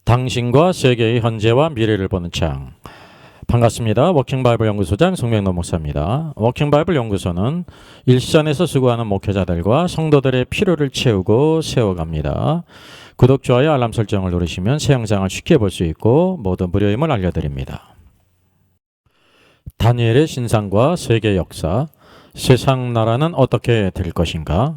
당신과 세계의 현재와 미래를 보는 창. 반갑습니다. 워킹바이블 연구소장 송명노 목사입니다. 워킹바이블 연구소는 일선에서 수고하는 목회자들과 성도들의 필요를 채우고 세워갑니다. 구독, 좋아요, 알람 설정을 누르시면 새 영상을 쉽게 볼 수 있고 모두 무료임을 알려드립니다. 다니엘의 신상과 세계 역사. 세상 나라는 어떻게 될 것인가?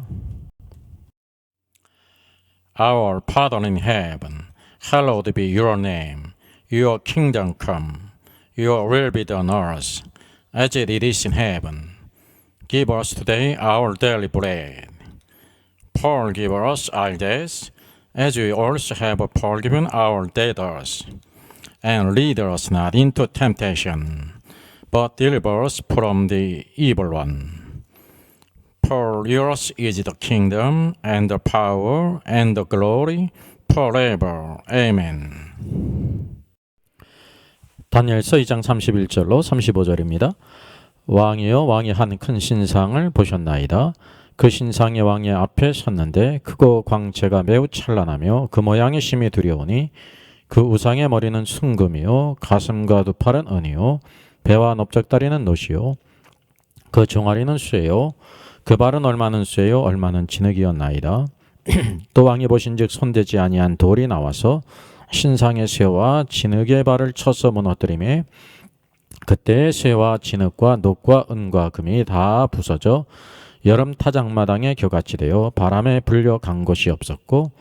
Our Father in heaven, hallowed be your name. Your kingdom come. Your will be done on earth, as it is in heaven. Give us today our daily bread. Forgive us our debts, as we also have forgiven our debtors. And lead us not into temptation, but deliver us from the evil one. For yours is the kingdom, and the power, and the glory, forever. Amen. 다니엘서 2장 31절로 35절입니다. 왕이여, 왕이 한 큰 신상을 보셨나이다. 그 신상이 왕의 앞에 섰는데 크고 광채가 매우 찬란하며 그 모양이 심히 두려우니 그 우상의 머리는 순금이요 가슴과 두 팔은 은이요 배와 넓적다리는 노시요 그 종아리는 쇠요 그 발은 얼마는 쇠요 얼마는 진흙이었나이다. 또 왕이 보신즉 손대지 아니한 돌이 나와서 신상의 쇠와 진흙의 발을 쳐서 무너뜨리매 그때 쇠와 진흙과 녹과 은과 금이 다 부서져 여름 타작마당에 겨같이 되어 바람에 불려 간 곳이 없었고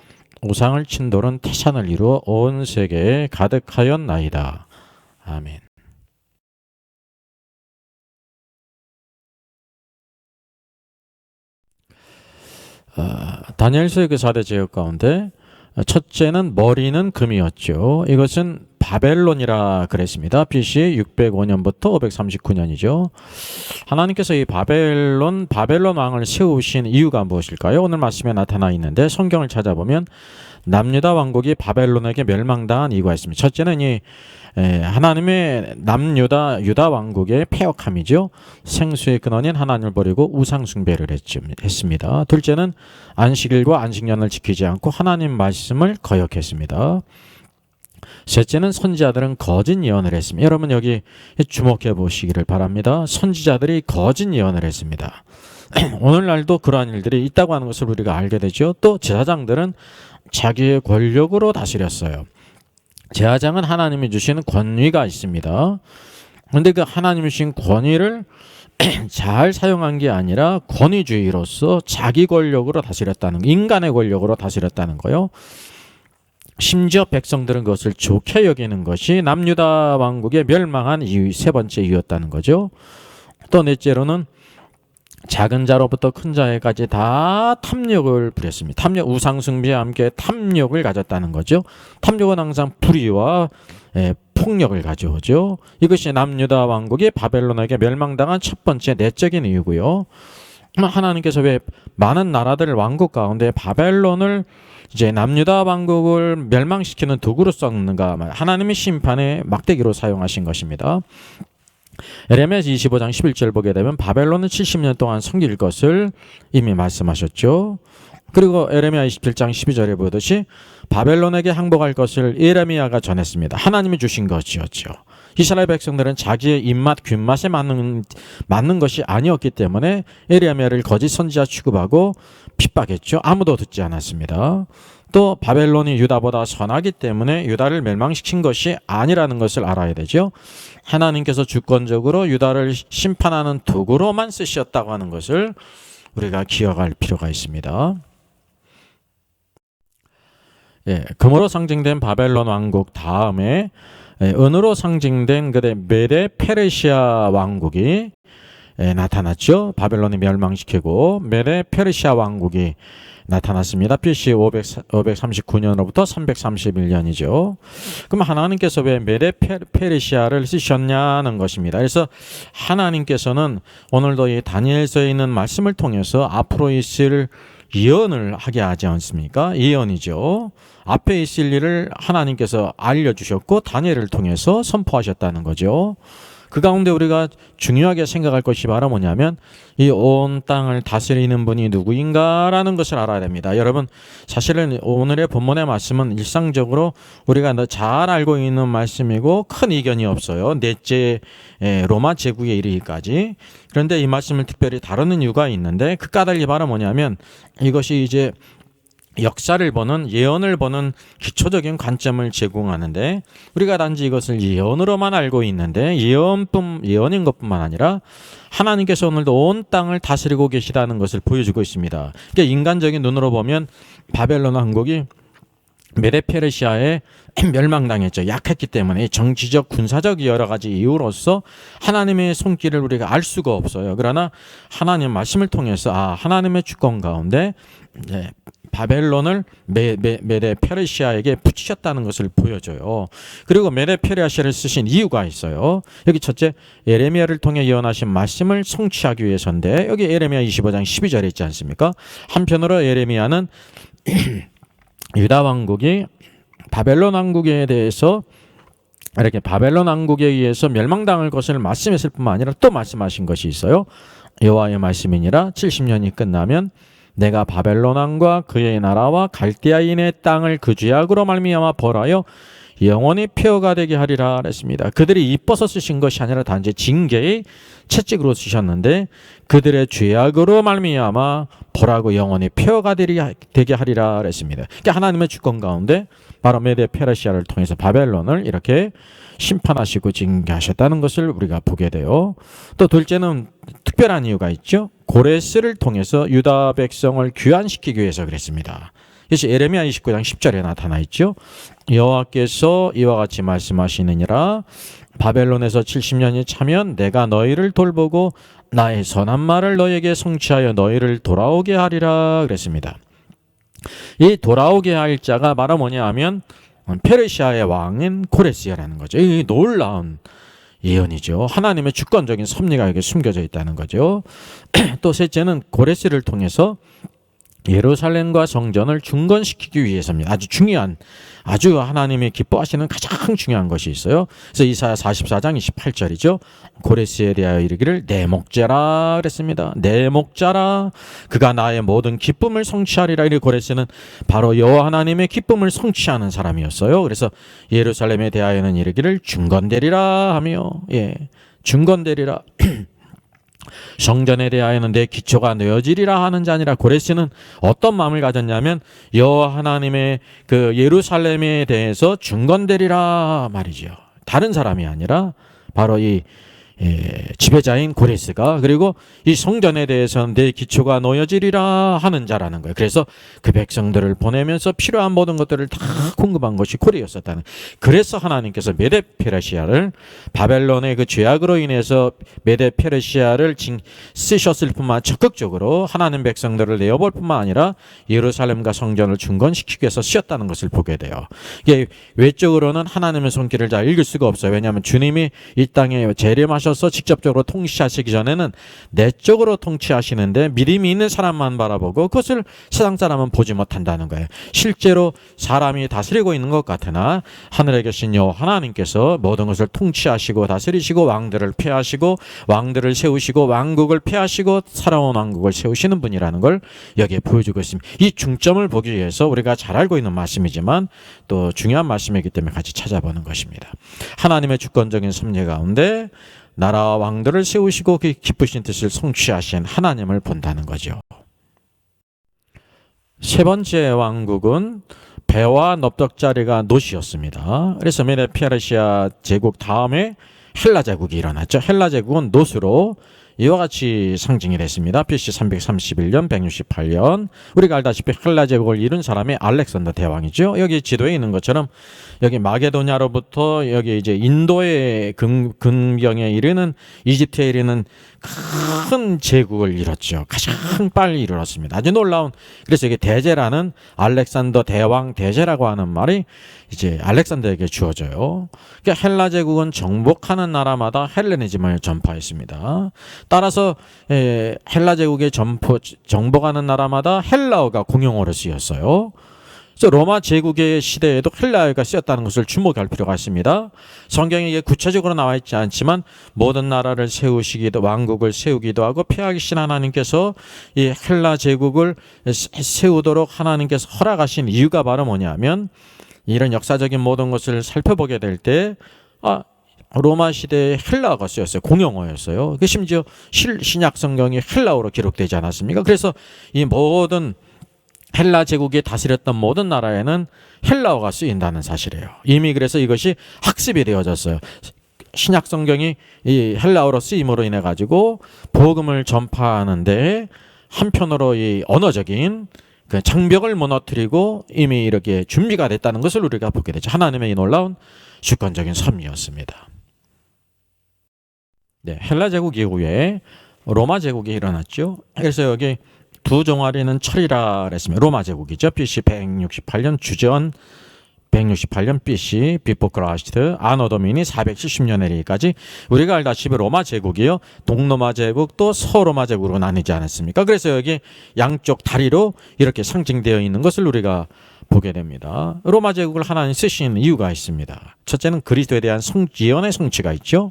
우상을 친 돌은 태산을 이루어 온 세계에 가득하였나이다. 아멘. 다니엘서의 그 4대 제국 가운데 첫째는 머리는 금이었죠. 이것은 바벨론이라 그랬습니다. BC 605년부터 539년이죠. 하나님께서 이 바벨론 왕을 세우신 이유가 무엇일까요? 오늘 말씀에 나타나 있는데 성경을 찾아보면 남유다 왕국이 바벨론에게 멸망당한 이유가 있습니다. 첫째는 이 하나님의 유다 왕국의 패역함이죠. 생수의 근원인 하나님을 버리고 우상 숭배를 했습니다. 둘째는 안식일과 안식년을 지키지 않고 하나님 말씀을 거역했습니다. 셋째는 선지자들은 거짓 예언을 했습니다. 여러분 여기 주목해 보시기를 바랍니다. 선지자들이 거짓 예언을 했습니다. 오늘날도 그러한 일들이 있다고 하는 것을 우리가 알게 되죠. 또 제사장들은 자기의 권력으로 다스렸어요. 제사장은 하나님이 주시는 권위가 있습니다. 그런데 그 하나님이 주신 권위를 잘 사용한 게 아니라 권위주의로서 자기 권력으로 다스렸다는, 인간의 권력으로 다스렸다는 거요. 심지어 백성들은 그것을 좋게 여기는 것이 남유다 왕국의 멸망한 이유, 세 번째 이유였다는 거죠. 또 넷째로는 작은 자로부터 큰 자에까지 다 탐욕을 부렸습니다. 우상 숭배와 함께 탐욕을 가졌다는 거죠. 탐욕은 항상 불의와 폭력을 가져오죠. 이것이 남유다 왕국이 바벨론에게 멸망당한 첫 번째 내적인 이유고요. 하나님께서 왜 많은 나라들 왕국 가운데 바벨론을 이제 남유다 왕국을 멸망시키는 도구로 썼는가? 하나님의 심판의 막대기로 사용하신 것입니다. 에레미야 25장 11절 보게 되면 바벨론은 70년 동안 섬길 것을 이미 말씀하셨죠. 그리고 에레미야 27장 12절에 보듯이 바벨론에게 항복할 것을 에레미야가 전했습니다. 하나님이 주신 것이었죠. 이스라엘 백성들은 자기의 입맛, 귓맛에 맞는 것이 아니었기 때문에 에레미야를 거짓 선지자 취급하고 핍박했죠. 아무도 듣지 않았습니다. 또 바벨론이 유다보다 선하기 때문에 유다를 멸망시킨 것이 아니라는 것을 알아야 되죠. 하나님께서 주권적으로 유다를 심판하는 도구로만 쓰셨다고 하는 것을 우리가 기억할 필요가 있습니다. 금으로 상징된 바벨론 왕국 다음에 은으로 상징된 그대 메데 페르시아 왕국이 나타났죠. 바벨론이 멸망시키고 메데 페르시아 왕국이 나타났습니다. BC 539년으로부터 331년이죠. 그럼 하나님께서 왜 메데 페르시아를 쓰셨냐는 것입니다. 그래서 하나님께서는 오늘도 이 다니엘서에 있는 말씀을 통해서 앞으로 있을 예언을 하게 하지 않습니까? 예언이죠. 앞에 있을 일을 하나님께서 알려주셨고 다니엘을 통해서 선포하셨다는 거죠. 그 가운데 우리가 중요하게 생각할 것이 바로 뭐냐면 이 온 땅을 다스리는 분이 누구인가라는 것을 알아야 됩니다. 여러분, 사실은 오늘의 본문의 말씀은 일상적으로 우리가 잘 알고 있는 말씀이고 큰 이견이 없어요. 넷째 로마 제국에 이르기까지. 그런데 이 말씀을 특별히 다루는 이유가 있는데 그 까닭이 바로 뭐냐면 이것이 이제 역사를 보는, 예언을 보는 기초적인 관점을 제공하는데 우리가 단지 이것을 예언으로만 알고 있는데 예언인 것뿐만 아니라 하나님께서 오늘도 온 땅을 다스리고 계시다는 것을 보여주고 있습니다. 그러니까 인간적인 눈으로 보면 바벨론 왕국이 메데페르시아에 멸망당했죠. 약했기 때문에 정치적, 군사적 여러 가지 이유로서 하나님의 손길을 우리가 알 수가 없어요. 그러나 하나님 말씀을 통해서 하나님의 주권 가운데 바벨론을 메데페르시아에게 붙이셨다는 것을 보여줘요. 그리고 메데페르시아를 쓰신 이유가 있어요. 여기 첫째, 예레미야를 통해 예언하신 말씀을 성취하기 위해서인데 여기 예레미야 25장 12절에 있지 않습니까? 한편으로 예레미야는 유다 왕국이 바벨론 왕국에 대해서 이렇게 바벨론 왕국에 의해서 멸망당할 것을 말씀했을 뿐만 아니라 또 말씀하신 것이 있어요. 여호와의 말씀이니라 70년이 끝나면 내가 바벨론 왕과 그의 나라와 갈대아인의 땅을 그 죄악으로 말미암아 벌하여 영원히 폐허가 되게 하리라 그랬습니다. 그들이 이뻐서 쓰신 것이 아니라 단지 징계의 채찍으로 쓰셨는데 그들의 죄악으로 말미암아 벌하고 영원히 폐허가 되게 하리라 그랬습니다. 그러니까 하나님의 주권 가운데 바로 메데페르시아를 통해서 바벨론을 이렇게 심판하시고 징계하셨다는 것을 우리가 보게 돼요. 또 둘째는 특별한 이유가 있죠. 고레스를 통해서 유다 백성을 귀환시키기 위해서 그랬습니다. 그래서 예레미야 29장 10절에 나타나 있죠. 여호와께서 이와 같이 말씀하시느니라 바벨론에서 70년이 차면 내가 너희를 돌보고 나의 선한 말을 너희에게 성취하여 너희를 돌아오게 하리라 그랬습니다. 이 돌아오게 할 자가 바로 뭐냐 하면 페르시아의 왕인 고레스야라는 거죠. 이 놀라운 예언이죠. 하나님의 주권적인 섭리가 여기 숨겨져 있다는 거죠. 또 셋째는 고레스를 통해서 예루살렘과 성전을 중건시키기 위해서입니다. 아주 중요한, 아주 하나님이 기뻐하시는 가장 중요한 것이 있어요. 그래서 이사야 44장 28절이죠. 고레스에 대하여 이르기를 내 목자라 그랬습니다. 내 목자라 그가 나의 모든 기쁨을 성취하리라. 이 고레스는 바로 여호와 하나님의 기쁨을 성취하는 사람이었어요. 그래서 예루살렘에 대하여는 이르기를 중건되리라 하며 중건되리라. 성전에 대하여는 내 기초가 놓여지리라 하는 자니라. 고레스는 어떤 마음을 가졌냐면 여호와 하나님의 그 예루살렘에 대해서 중건되리라 말이죠. 다른 사람이 아니라 바로 이 지배자인 고레스가, 그리고 이 성전에 대해서는 내 기초가 놓여지리라 하는 자라는 거예요. 그래서 그 백성들을 보내면서 필요한 모든 것들을 다 공급한 것이 고레였었다는. 그래서 하나님께서 메데페르시아를 바벨론의 그 죄악으로 인해서 메데페르시아를 쓰셨을 뿐만 적극적으로 하나님 백성들을 내어볼 뿐만 아니라 예루살렘과 성전을 중건시키기 위해서 쓰였다는 것을 보게 돼요. 이게 외적으로는 하나님의 손길을 잘 읽을 수가 없어요. 왜냐하면 주님이 이 땅에 재림하셔서 직접적으로 통치하시기 전에는 내적으로 통치하시는데 믿음이 있는 사람만 바라보고 그것을 세상 사람은 보지 못한다는 거예요. 실제로 사람이 다스리고 있는 것 같으나 하늘에 계신 여호와 하나님께서 모든 것을 통치하시고 다스리시고 왕들을 폐하시고 왕들을 세우시고 왕국을 폐하시고 살아온 왕국을 세우시는 분이라는 걸 여기에 보여주고 있습니다. 이 중점을 보기 위해서 우리가 잘 알고 있는 말씀이지만 또 중요한 말씀이기 때문에 같이 찾아보는 것입니다. 하나님의 주권적인 섭리 가운데 나라와 왕들을 세우시고 그 기쁘신 뜻을 성취하신 하나님을 본다는 거죠. 세 번째 왕국은 배와 넙적자리가 노시였습니다. 그래서 메데페르시아 제국 다음에 헬라 제국이 일어났죠. 헬라 제국은 노스로 이와 같이 상징이 됐습니다. BC 331년, 168년. 우리가 알다시피 헬라 제국을 이룬 사람이 알렉산더 대왕이죠. 여기 지도에 있는 것처럼 여기 마게도냐로부터 여기 이제 인도의 근경에 이르는, 이집트에 이르는 큰 제국을 이뤘죠. 가장 빨리 이루었습니다. 아주 놀라운. 그래서 이게 대제라는, 알렉산더 대왕 대제라고 하는 말이 이제 알렉산더에게 주어져요. 그러니까 헬라 제국은 정복하는 나라마다 헬레니즘을 전파했습니다. 따라서 헬라 제국의 정복하는 나라마다 헬라어가 공용어로 쓰였어요. 그래서 로마 제국의 시대에도 헬라어가 쓰였다는 것을 주목할 필요가 있습니다. 성경에 이게 구체적으로 나와 있지 않지만 모든 나라를 세우시기도 왕국을 세우기도 하고 폐하기신 하나님께서 이 헬라 제국을 세우도록 하나님께서 허락하신 이유가 바로 뭐냐면 이런 역사적인 모든 것을 살펴보게 될 때 로마 시대에 헬라어가 쓰였어요. 공용어였어요. 심지어 신약 성경이 헬라어로 기록되지 않았습니까? 그래서 이 모든 헬라 제국이 다스렸던 모든 나라에는 헬라어가 쓰인다는 사실이에요. 이미 그래서 이것이 학습이 되어졌어요. 신약 성경이 이 헬라어로 쓰임으로 인해 가지고 복음을 전파하는데 한편으로 이 언어적인 그 장벽을 무너뜨리고 이미 이렇게 준비가 됐다는 것을 우리가 보게 되죠. 하나님의 이 놀라운 주권적인 섭리였습니다. 네, 헬라 제국 이후에 로마 제국이 일어났죠. 그래서 여기 두 종아리는 철이라 그랬습니다. 로마 제국이죠. BC 168년 주전 168년 BC 비포 크라이스트 아노 도미니 470년에 이르기까지 우리가 알다시피 로마 제국이요. 동로마 제국 또 서로마 제국으로 나뉘지 않았습니까? 그래서 여기 양쪽 다리로 이렇게 상징되어 있는 것을 우리가 보게 됩니다. 로마 제국을 하나님 쓰시는 이유가 있습니다. 첫째는 그리스도에 대한 예언의 성취가 있죠.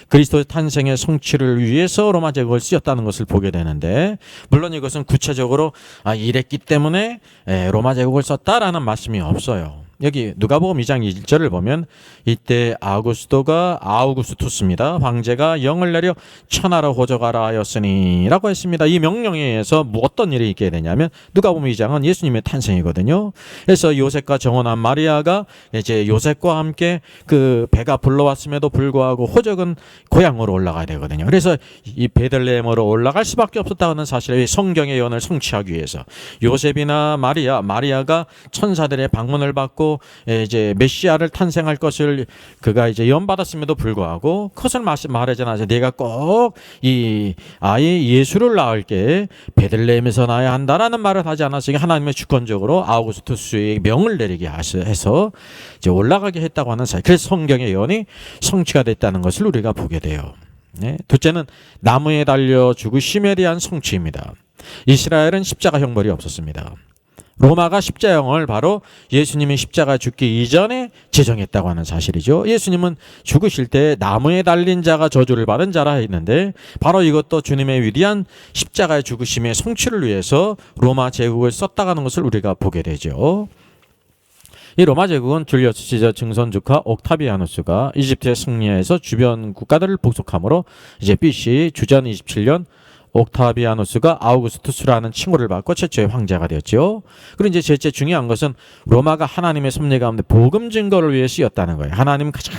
그리스도의 탄생의 성취를 위해서 로마 제국을 쓰였다는 것을 보게 되는데 물론 이것은 구체적으로 이랬기 때문에 로마 제국을 썼다라는 말씀이 없어요. 여기 누가복음 2장 1절을 보면 이때 아우구스투스입니다. 황제가 영을 내려 천하로 호적하라 하였으니 라고 했습니다. 이 명령에 의해서 어떤 일이 있게 되냐면 누가복음 2장은 예수님의 탄생이거든요. 그래서 요셉과 정혼한 마리아가 이제 요셉과 함께 그 배가 불러왔음에도 불구하고 호적은 고향으로 올라가야 되거든요. 그래서 이 베들레헴으로 올라갈 수밖에 없었다는 사실을 성경의 예언을 성취하기 위해서 요셉이나 마리아가 천사들의 방문을 받고 이제 메시아를 탄생할 것을 그가 이제 예언받았음에도 불구하고 그것을 말하지 않아서 내가 꼭 이 아이 예수를 낳을게 베들레헴에서 낳아야 한다라는 말을 하지 않았으니 하나님의 주권적으로 아우구스투스의 명을 내리게 해서 이제 올라가게 했다고 하는 사실. 그래서 성경의 예언이 성취가 됐다는 것을 우리가 보게 돼요. 네. 둘째는 나무에 달려 죽으심에 대한 성취입니다. 이스라엘은 십자가 형벌이 없었습니다. 로마가 십자형을 바로 예수님이 십자가 죽기 이전에 제정했다고 하는 사실이죠. 예수님은 죽으실 때 나무에 달린 자가 저주를 받은 자라 했는데 바로 이것도 주님의 위대한 십자가의 죽으심의 성취를 위해서 로마 제국을 썼다는 것을 우리가 보게 되죠. 이 로마 제국은 줄리어스 시저 증손 조카 옥타비아누스가 이집트에 승리해서 주변 국가들을 복속함으로 이제 BC 주전 27년 옥타비아누스가 아우구스투스라는 칭호를 받고 최초의 황제가 되었죠. 그리고 이제 제일 중요한 것은 로마가 하나님의 섭리 가운데 복음 증거를 위해 쓰였다는 거예요. 하나님 가장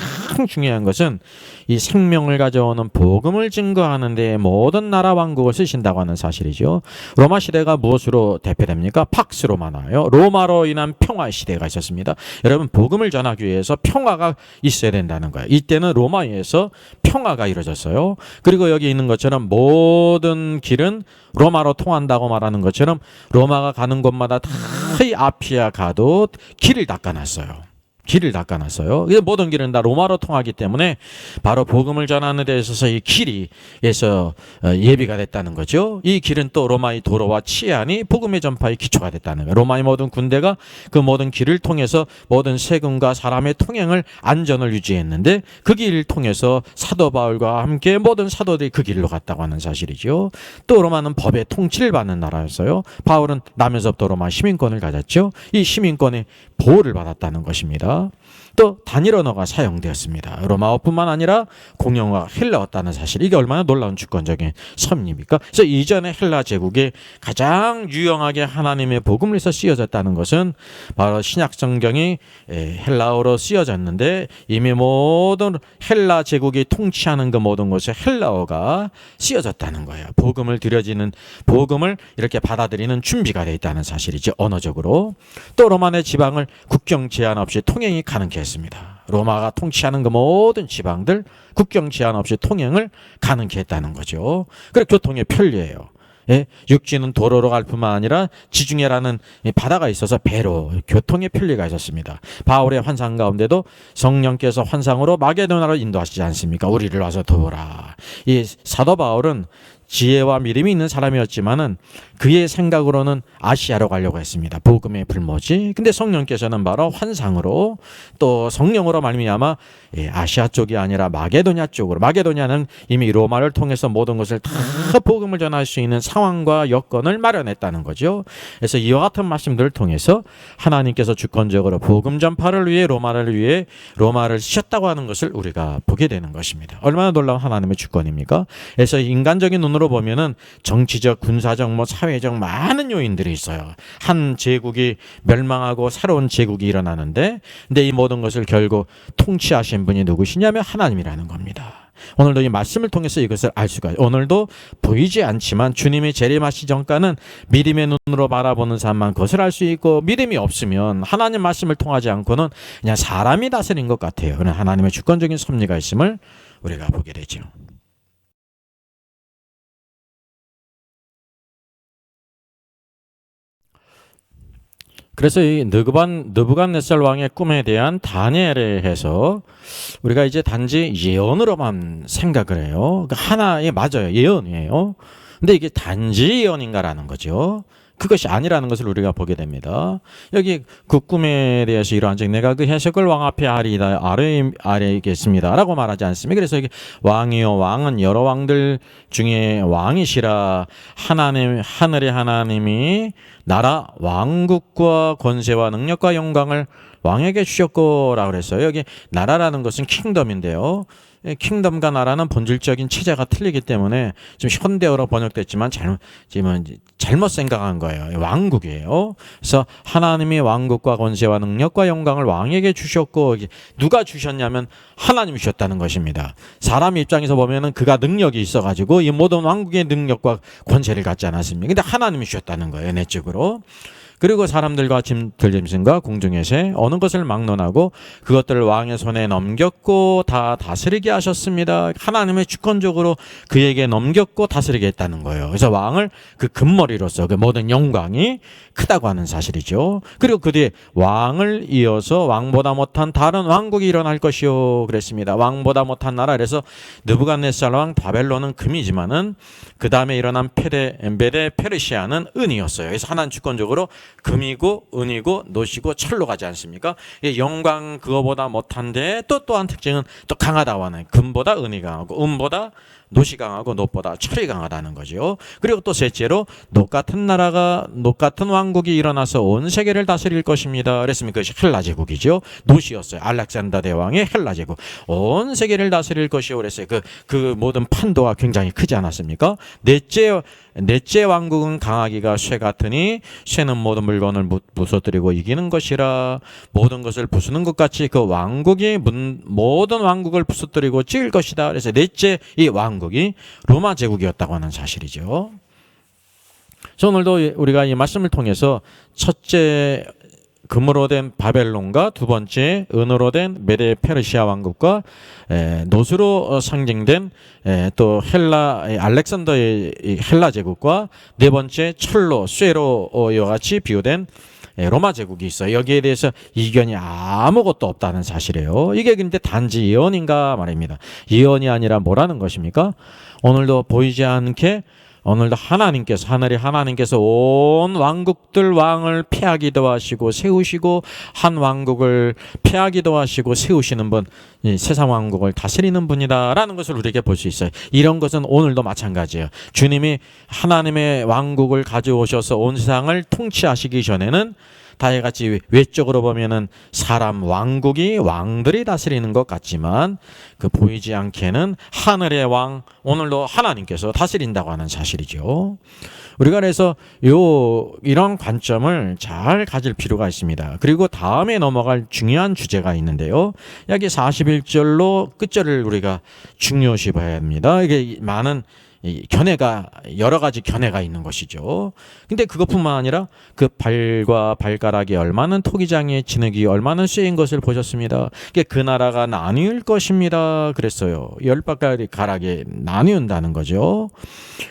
중요한 것은 이 생명을 가져오는 복음을 증거하는 데 모든 나라 왕국을 쓰신다고 하는 사실이죠. 로마 시대가 무엇으로 대표됩니까? 팍스 로마나요. 로마로 인한 평화의 시대가 있었습니다. 여러분 복음을 전하기 위해서 평화가 있어야 된다는 거예요. 이때는 로마에서 평화가 이루어졌어요. 그리고 여기 있는 것처럼 모든 길은 로마로 통한다고 말하는 것처럼 로마가 가는 곳마다 다 이 아피아 가도 길을 닦아놨어요. 모든 길은 다 로마로 통하기 때문에 바로 복음을 전하는 데 있어서 이 길이에서 예비가 됐다는 거죠. 이 길은 또 로마의 도로와 치안이 복음의 전파의 기초가 됐다는 거예요. 로마의 모든 군대가 그 모든 길을 통해서 모든 세금과 사람의 통행을 안전을 유지했는데 그 길을 통해서 사도 바울과 함께 모든 사도들이 그 길로 갔다고 하는 사실이죠. 또 로마는 법의 통치를 받는 나라였어요. 바울은 남에서부터 로마 시민권을 가졌죠. 이 시민권의 보호를 받았다는 것입니다. 또 단일 언어가 사용되었습니다. 로마어뿐만 아니라 공용어가 헬라어였다는 사실, 이게 얼마나 놀라운 주권적인 섭리입니까? 그래서 이전의 헬라 제국에 가장 유용하게 하나님의 복음을 해서 쓰여졌다는 것은 바로 신약 성경이 헬라어로 쓰여졌는데 이미 모든 헬라 제국이 통치하는 그 모든 곳에 헬라어가 쓰여졌다는 거예요. 복음을 드려지는, 복음을 이렇게 받아들이는 준비가 되어 있다는 사실이죠. 언어적으로. 또 로마 내 지방을 국경 제한 없이 통행이 가능케 했습니다. 로마가 통치하는 그 모든 지방들 국경 제한 없이 통행을 가능케 했다는 거죠. 그리고 교통의 편리해요. 예? 육지는 도로로 갈 뿐만 아니라 지중해라는 바다가 있어서 배로 교통의 편리가 있었습니다. 바울의 환상 가운데도 성령께서 환상으로 마게도나로 인도하시지 않습니까? 우리를 와서 도우라. 이 사도 바울은 지혜와 믿음이 있는 사람이었지만은 그의 생각으로는 아시아로 가려고 했습니다. 복음의 불모지. 근데 성령께서는 바로 환상으로 또 성령으로 말미암아 아시아 쪽이 아니라 마게도냐 쪽으로, 마게도냐는 이미 로마를 통해서 모든 것을 다 복음을 전할 수 있는 상황과 여건을 마련했다는 거죠. 그래서 이와 같은 말씀들을 통해서 하나님께서 주권적으로 복음 전파를 위해 로마를 쓰셨다고 하는 것을 우리가 보게 되는 것입니다. 얼마나 놀라운 하나님의 주권입니까? 그래서 인간적인 눈으로 보면은 정치적, 군사적, 사회적 많은 요인들이 있어요. 한 제국이 멸망하고 새로운 제국이 일어나는데, 근데 이 모든 것을 결국 통치하신 분이 누구시냐면 하나님이라는 겁니다. 오늘도 이 말씀을 통해서 이것을 알 수가 있어요. 오늘도 보이지 않지만 주님이 재림하시 전까는 믿음의 눈으로 바라보는 사람만 그것을 알 수 있고, 믿음이 없으면 하나님 말씀을 통하지 않고는 그냥 사람이 다스린 것 같아요. 그러나 하나님의 주권적인 섭리가 있음을 우리가 보게 되죠. 그래서 이 느부갓네살 왕의 꿈에 대한 다니엘에 해서 우리가 이제 단지 예언으로만 생각을 해요. 하나의 맞아요. 예언이에요. 근데 이게 단지 예언인가라는 거죠. 그것이 아니라는 것을 우리가 보게 됩니다. 여기 그 꿈에 대해서 이러한 즉 내가 그 해석을 왕 앞에 아뢰겠습니다 라고 말하지 않습니까? 그래서 여기 왕이요, 왕은 여러 왕들 중에 왕이시라. 하늘의 하나님이 나라 왕국과 권세와 능력과 영광을 왕에게 주셨고라고 그랬어요. 여기 나라라는 것은 킹덤인데요. 킹덤과 나라는 본질적인 체제가 틀리기 때문에 좀 현대어로 번역됐지만 잘못 생각한 거예요. 왕국이에요. 그래서 하나님이 왕국과 권세와 능력과 영광을 왕에게 주셨고, 누가 주셨냐면 하나님이 주셨다는 것입니다. 사람 입장에서 보면은 그가 능력이 있어가지고 이 모든 왕국의 능력과 권세를 갖지 않았습니까? 근데 하나님이 주셨다는 거예요, 내적으로. 그리고 사람들과 들짐승과 공중의 새 어느 것을 막론하고 그것들을 왕의 손에 넘겼고 다 다스리게 하셨습니다. 하나님의 주권적으로 그에게 넘겼고 다스리게 했다는 거예요. 그래서 왕을 그 금머리로서 그 모든 영광이 크다고 하는 사실이죠. 그리고 그 뒤에 왕을 이어서 왕보다 못한 다른 왕국이 일어날 것이요 그랬습니다. 왕보다 못한 나라. 그래서 느부갓네살 왕 바벨론은 금이지만은 그 다음에 일어난 메데 페르시아는 은이었어요. 그래서 하나님 주권적으로 금이고 은이고 노시고 철로 가지 않습니까? 영광 그거보다 못한데 또한 특징은 또 강하다고 하는, 금보다 은이 강하고 은보다 노시 강하고 노보다 철이 강하다는 거죠. 그리고 또 셋째로 노 같은 왕국이 일어나서 온 세계를 다스릴 것입니다. 그랬으면 그것이 헬라 제국이죠. 노시였어요. 알렉산더 대왕의 헬라 제국. 온 세계를 다스릴 것이요 그랬어요. 그 모든 판도가 굉장히 크지 않았습니까? 넷째 왕국은 강하기가 쇠 같으니 쇠는 모든 물건을 부서뜨리고 이기는 것이라. 모든 것을 부수는 것 같이 그 왕국이 모든 왕국을 부서뜨리고 찢을 것이다. 그래서 넷째 이 왕국이 로마 제국이었다고 하는 사실이죠. 그래서 오늘도 우리가 이 말씀을 통해서 첫째 금으로 된 바벨론과 두 번째 은으로 된 메데 페르시아 왕국과 노수로 상징된 또 알렉산더의 헬라 제국과 네 번째 철로 쇠로 이와 같이 비유된 로마 제국이 있어요. 여기에 대해서 이견이 아무것도 없다는 사실이에요. 이게 근데 단지 예언인가 말입니다. 예언이 아니라 뭐라는 것입니까? 오늘도 보이지 않게 오늘도 하늘의 하나님께서 온 왕국들 왕을 폐하기도 하시고 세우시고 한 왕국을 폐하기도 하시고 세우시는 분, 세상 왕국을 다스리는 분이다라는 것을 우리에게 볼 수 있어요. 이런 것은 오늘도 마찬가지예요. 주님이 하나님의 왕국을 가져오셔서 온 세상을 통치하시기 전에는 다같이 외적으로 보면은 사람 왕들이 다스리는 것 같지만 그 보이지 않게는 하늘의 왕, 오늘도 하나님께서 다스린다고 하는 사실이죠. 우리가 그래서 이런 관점을 잘 가질 필요가 있습니다. 그리고 다음에 넘어갈 중요한 주제가 있는데요. 여기 41절로 끝절을 우리가 중요시 봐야 합니다. 이게 많은 여러 가지 견해가 있는 것이죠. 근데 그것뿐만 아니라 그 발과 발가락이 얼마나 토기장의 진흙이 얼마나 쇠인 것을 보셨습니다. 그 나라가 나뉘을 것입니다. 그랬어요. 10발가락이 나뉘는다는 거죠.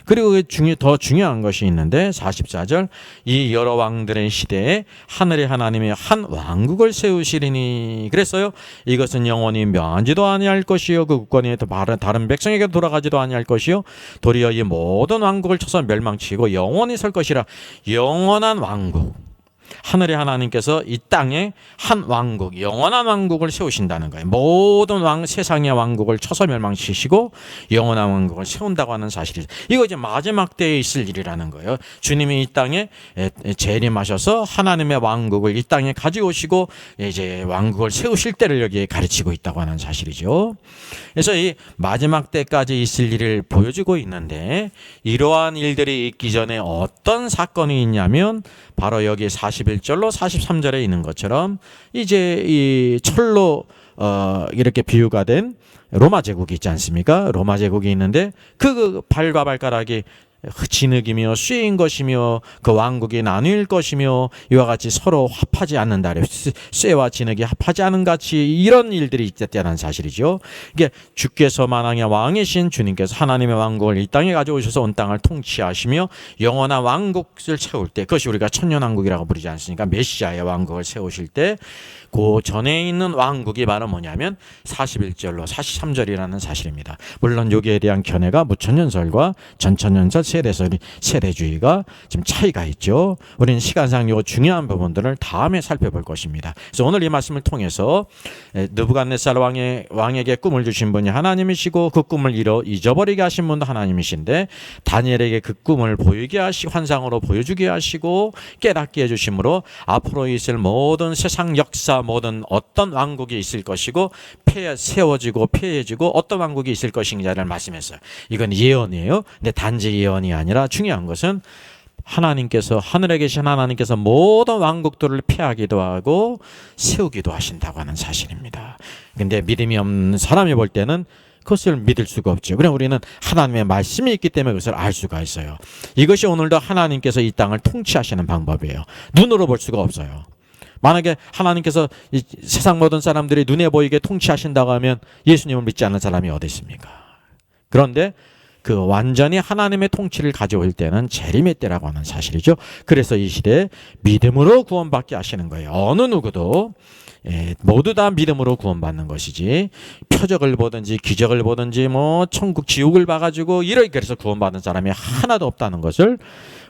그리고 더 중요한 것이 있는데 44절 이 여러 왕들의 시대에 하늘의 하나님이 한 왕국을 세우시리니 그랬어요. 이것은 영원히 멸하지도 아니할 것이요 그 국권이 다른 백성에게 돌아가지도 아니할 것이요 도리어 이 모든 왕국을 쳐서 멸망치고 영원히 설 것이라. 영원한 왕국. 하늘의 하나님께서 이 땅에 한 왕국, 영원한 왕국을 세우신다는 거예요. 모든 세상의 왕국을 쳐서 멸망시키시고 영원한 왕국을 세운다고 하는 사실이죠. 이거 이제 마지막 때에 있을 일이라는 거예요. 주님이 이 땅에 재림하셔서 하나님의 왕국을 이 땅에 가져오시고 이제 왕국을 세우실 때를 여기에 가르치고 있다고 하는 사실이죠. 그래서 이 마지막 때까지 있을 일을 보여주고 있는데, 이러한 일들이 있기 전에 어떤 사건이 있냐면 바로 여기 41절로 43절에 있는 것처럼 이제 이 철로 이렇게 비유가 된 로마 제국이 있지 않습니까? 로마 제국이 있는데 그 발과 발가락이 진흙이며 쇠인 것이며 그 왕국이 나뉠 것이며 이와 같이 서로 합하지 않는다. 쇠와 진흙이 합하지 않은 같이 이런 일들이 있었다는 사실이죠. 이게 주께서 만왕의 왕이신 주님께서 하나님의 왕국을 이 땅에 가져오셔서 온 땅을 통치하시며 영원한 왕국을 세울 때, 그것이 우리가 천년왕국이라고 부르지 않습니까? 메시아의 왕국을 세우실 때 그 전에 있는 왕국이 바로 뭐냐면 41절로 43절이라는 사실입니다. 물론 여기에 대한 견해가 무천년설과 전천년설 세대주의가 좀 차이가 있죠. 우리는 시간상 요 중요한 부분들을 다음에 살펴볼 것입니다. 그래서 오늘 이 말씀을 통해서 느부갓네살 왕에게 꿈을 주신 분이 하나님이시고 그 꿈을 잊어버리게 하신 분도 하나님이신데, 다니엘에게 그 꿈을 보이게 하시고 환상으로 보여주게 하시고 깨닫게 해주심으로 앞으로 있을 모든 세상 역사, 모든 어떤 왕국이 있을 것이고 세워지고 폐해지고 어떤 왕국이 있을 것인가를 말씀했어요. 이건 예언이에요. 근데 단지 예언이 아니라 중요한 것은 하나님께서, 하늘에 계신 하나님께서 모든 왕국들을 폐하기도 하고 세우기도 하신다고 하는 사실입니다. 근데 믿음이 없는 사람이 볼 때는 그것을 믿을 수가 없죠. 그럼 우리는 하나님의 말씀이 있기 때문에 그것을 알 수가 있어요. 이것이 오늘도 하나님께서 이 땅을 통치하시는 방법이에요. 눈으로 볼 수가 없어요. 만약에 하나님께서 이 세상 모든 사람들이 눈에 보이게 통치하신다고 하면 예수님을 믿지 않는 사람이 어디 있습니까? 그런데 그 완전히 하나님의 통치를 가져올 때는 재림의 때라고 하는 사실이죠. 그래서 이 시대에 믿음으로 구원받게 하시는 거예요. 어느 누구도 모두 다 믿음으로 구원받는 것이지, 표적을 보든지 기적을 보든지 뭐 천국 지옥을 봐가지고 이렇게 해서 구원받는 사람이 하나도 없다는 것을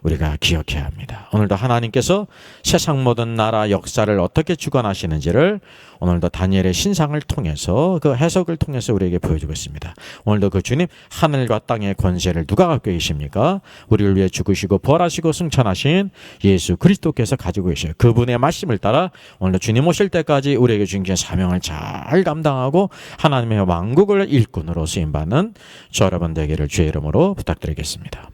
우리가 기억해야 합니다. 오늘도 하나님께서 세상 모든 나라 역사를 어떻게 주관하시는지를 오늘도 다니엘의 신상을 통해서, 그 해석을 통해서 우리에게 보여주고 있습니다. 오늘도 그 주님, 하늘과 땅의 권세를 누가 갖고 계십니까? 우리를 위해 죽으시고 부활하시고 승천하신 예수 그리스도께서 가지고 계셔요. 그분의 말씀을 따라 오늘도 주님 오실 때까지 우리에게 주신 사명을 잘 감당하고 하나님의 왕국을 일꾼으로 쓰임받는 저 여러분 되기를 주의 이름으로 부탁드리겠습니다.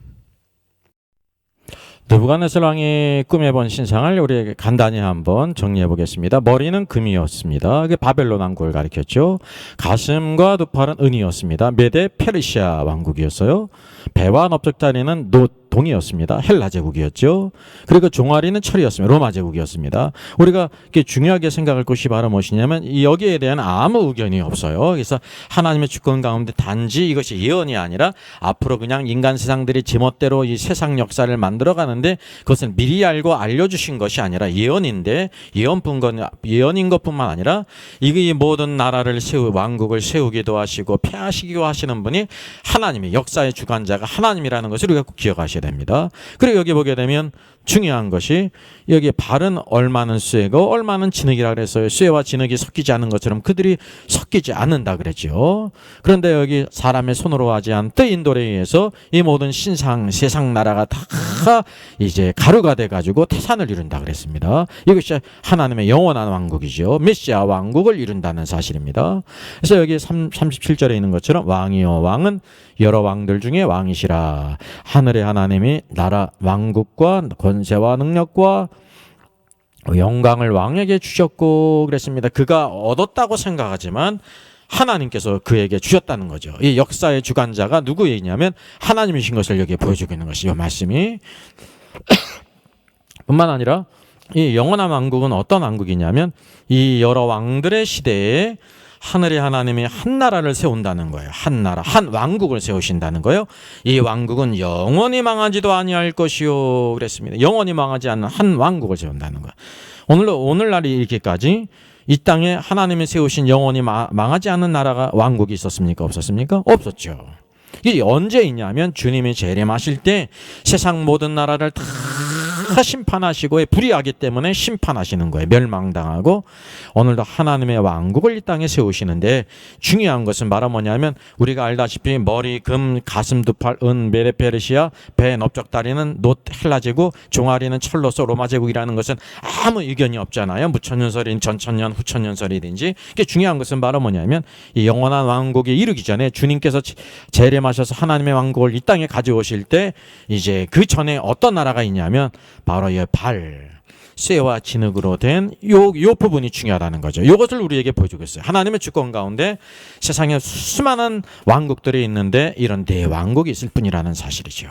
느부갓네살 왕이 꿈에 본 신상을 우리에게 간단히 한번 정리해 보겠습니다. 머리는 금이었습니다. 그게 바벨론 왕국을 가리켰죠. 가슴과 두 팔은 은이었습니다. 메데 페르시아 왕국이었어요. 배와 넓적다리는 동이었습니다. 헬라 제국이었죠. 그리고 종아리는 철이었습니다. 로마 제국이었습니다. 우리가 중요하게 생각할 것이 바로 무엇이냐면 여기에 대한 아무 의견이 없어요. 그래서 하나님의 주권 가운데 단지 이것이 예언이 아니라 앞으로 그냥 인간 세상들이 제멋대로 이 세상 역사를 만들어가는데 그것을 미리 알고 알려주신 것이 아니라 예언인데, 예언인 것뿐만 아니라 이 모든 나라를 왕국을 세우기도 하시고 폐하시기도 하시는 분이 하나님의 역사의 주관자가 하나님이라는 것을 우리가 꼭 기억하셔야 됩니다. 그리고 여기 보게 되면 중요한 것이 여기 발은 얼마는 쇠고 얼마는 진흙이라 그랬어요. 쇠와 진흙이 섞이지 않는 것처럼 그들이 섞이지 않는다 그랬죠. 그런데 여기 사람의 손으로 하지 않은 인돌에 의해서 이 모든 세상 나라가 다 이제 가루가 돼가지고 태산을 이룬다 그랬습니다. 이것이 하나님의 영원한 왕국이죠. 메시아 왕국을 이룬다는 사실입니다. 그래서 여기 37절에 있는 것처럼 왕이요 왕은 여러 왕들 중에 왕이시라. 하늘의 하나님이 나라 왕국과 권세와 능력과 영광을 왕에게 주셨고 그랬습니다. 그가 얻었다고 생각하지만 하나님께서 그에게 주셨다는 거죠. 이 역사의 주관자가 누구이냐면 하나님이신 것을 여기에 보여주고 있는 것이죠. 이 말씀이 뿐만 아니라 이 영원한 왕국은 어떤 왕국이냐면 이 여러 왕들의 시대에 하늘의 하나님이 한 나라를 세운다는 거예요. 한 나라, 한 왕국을 세우신다는 거예요. 이 왕국은 영원히 망하지도 아니할 것이요 그랬습니다. 영원히 망하지 않는 한 왕국을 세운다는 거예요. 오늘날이 이렇게까지 이 땅에 하나님이 세우신 영원히 망하지 않는 나라가 왕국이 있었습니까? 없었습니까? 없었죠. 이게 언제 있냐면 주님이 재림하실 때 세상 모든 나라를 다 심판하시고 불의하기 때문에 심판하시는 거예요. 멸망당하고 오늘도 하나님의 왕국을 이 땅에 세우시는데 중요한 것은 바로 뭐냐면 우리가 알다시피 머리, 금, 가슴, 두팔, 은, 메레페르시아, 배, 넓적다리는 놋, 헬라제국, 종아리는 철로서 로마제국이라는 것은 아무 의견이 없잖아요. 무천년설인 전천년, 후천년설이든지. 이게 중요한 것은 바로 뭐냐면 이 영원한 왕국이 이루기 전에 주님께서 재림하셔서 하나님의 왕국을 이 땅에 가져오실 때 이제 그 전에 어떤 나라가 있냐면 바로 이 쇠와 진흙으로 된 요 부분이 중요하다는 거죠. 이것을 우리에게 보여주고 있어요. 하나님의 주권 가운데 세상에 수많은 왕국들이 있는데 이런 대왕국이 있을 뿐이라는 사실이죠.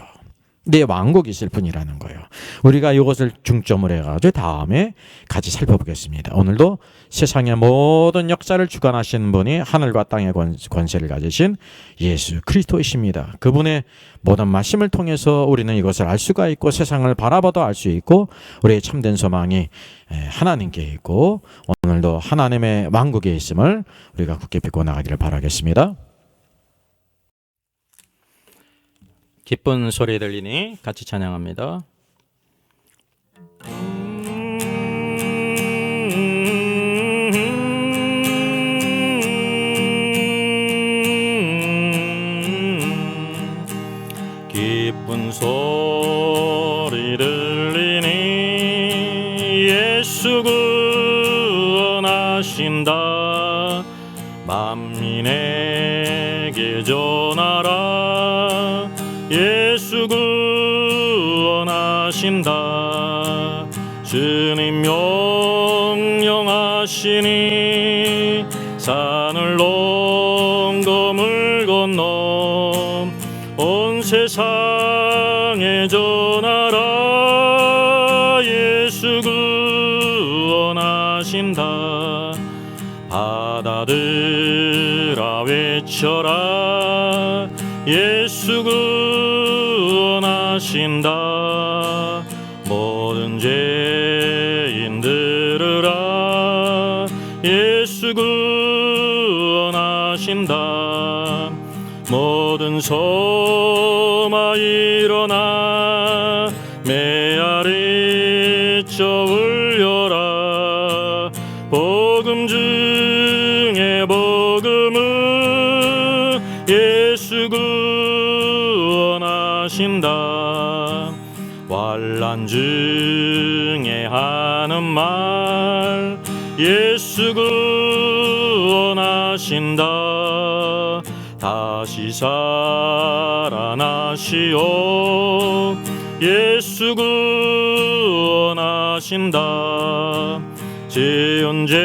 내 왕국이 있을 뿐이라는 거예요. 우리가 이것을 중점으로 해가지고 다음에 같이 살펴보겠습니다. 오늘도 세상의 모든 역사를 주관하시는 분이 하늘과 땅의 권세를 가지신 예수 그리스도이십니다. 그분의 모든 말씀을 통해서 우리는 이것을 알 수가 있고 세상을 바라봐도 알 수 있고 우리의 참된 소망이 하나님께 있고 오늘도 하나님의 왕국에 있음을 우리가 굳게 믿고 나가기를 바라겠습니다. 기쁜 소리 들리니 같이 찬양합니다. 기쁜 소리 들리니 예수 구원하신다. 만민에게 전하라. 예수 구원하신다. 주님 명령하시니 산을 넘고 물 건너 온 세상에 전하라. 예수 구원하신다. 바다들아 외쳐라. 예수 구원하신다. 모든 죄인 들으라. 예수 구원하신다. 모든 소마 일어나 메아리 쳐 울려라. 복음 중에 복음은 예수 구원하신다. 환난 중에 하는 말 예수 구원하신다. 다시 살아나시오. 예수 구원하신다. 죄언죄로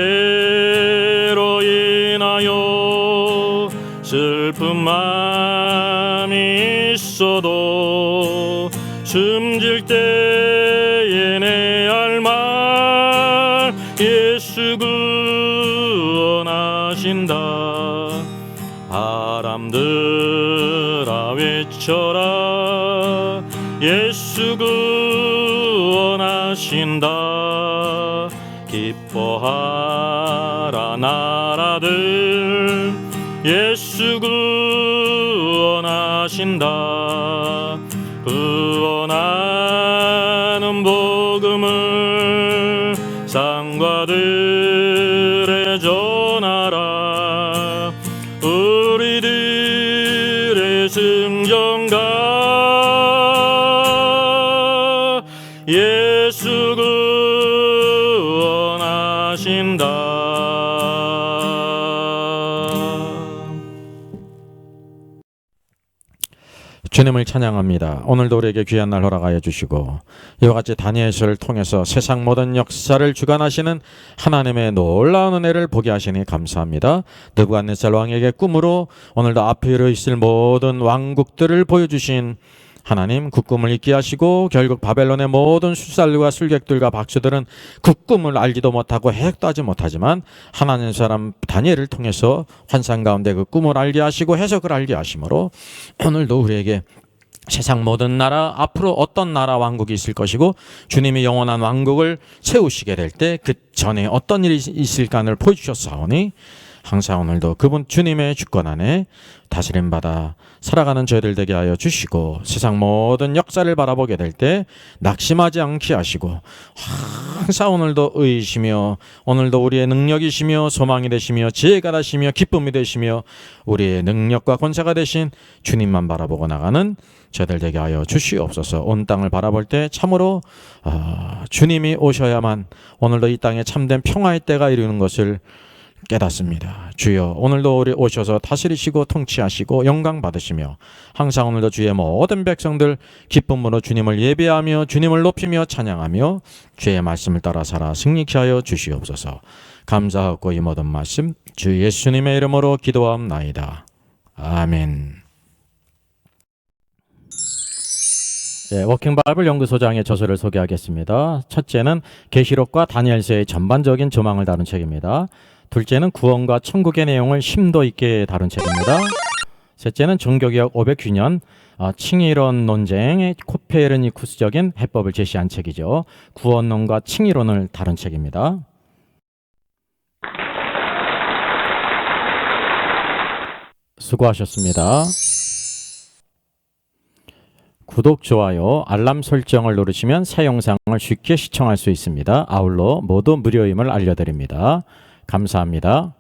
인하여 슬픈 마음이 있어도 숨질 때에 내 할 말 예수 구원하신다. 바람들아 외쳐라. 예수 구원하신다. 기뻐하라 나라들 예수 구원하신다. 구원하는 복음을 상과들에 전하라. 우리들의 승전가 예수 구원하신다. 주님을 찬양합니다. 오늘도 우리에게 귀한 날 허락하여 주시고 이와 같이 다니엘서를 통해서 세상 모든 역사를 주관하시는 하나님의 놀라운 은혜를 보게 하시니 감사합니다. 느부갓네살 왕에게 꿈으로 오늘도 앞으로 있을 모든 왕국들을 보여주신 하나님, 그 꿈을 잊게 하시고 결국 바벨론의 모든 술살들과 술객들과 박수들은 그 꿈을 알지도 못하고 해석도 하지 못하지만 하나님 사람 다니엘을 통해서 환상 가운데 그 꿈을 알게 하시고 해석을 알게 하심으로 오늘도 우리에게 세상 모든 나라 앞으로 어떤 나라 왕국이 있을 것이고 주님이 영원한 왕국을 세우시게 될 때 그 전에 어떤 일이 있을까를 보여주셨사오니 항상 오늘도 그분 주님의 주권 안에 다스림받아 살아가는 저희들 되게 하여 주시고, 세상 모든 역사를 바라보게 될 때 낙심하지 않게 하시고, 항상 오늘도 의이시며 오늘도 우리의 능력이시며 소망이 되시며 지혜가 되시며 기쁨이 되시며 우리의 능력과 권세가 되신 주님만 바라보고 나가는 저희들 되게 하여 주시옵소서. 온 땅을 바라볼 때 참으로 주님이 오셔야만 오늘도 이 땅에 참된 평화의 때가 이루는 것을 깨닫습니다. 주여, 오늘도 우리 오셔서 다스리시고 통치하시고 영광 받으시며 항상 오늘도 주의 모든 백성들 기쁨으로 주님을 예배하며 주님을 높이며 찬양하며 주의 말씀을 따라 살아 승리케 하여 주시옵소서. 감사하고 이 모든 말씀 주 예수님의 이름으로 기도함나이다. 아멘. 워킹 바이블 연구소장의 저서를 소개하겠습니다. 첫째는 계시록과 다니엘서의 전반적인 조망을 다룬 책입니다. 둘째는 구원과 천국의 내용을 심도 있게 다룬 책입니다. 셋째는 종교개혁 500주년 칭의론 논쟁의 코페르니쿠스적인 해법을 제시한 책이죠. 구원론과 칭의론을 다룬 책입니다. 수고하셨습니다. 구독, 좋아요, 알람 설정을 누르시면 새 영상을 쉽게 시청할 수 있습니다. 아울러 모두 무료임을 알려드립니다. 감사합니다.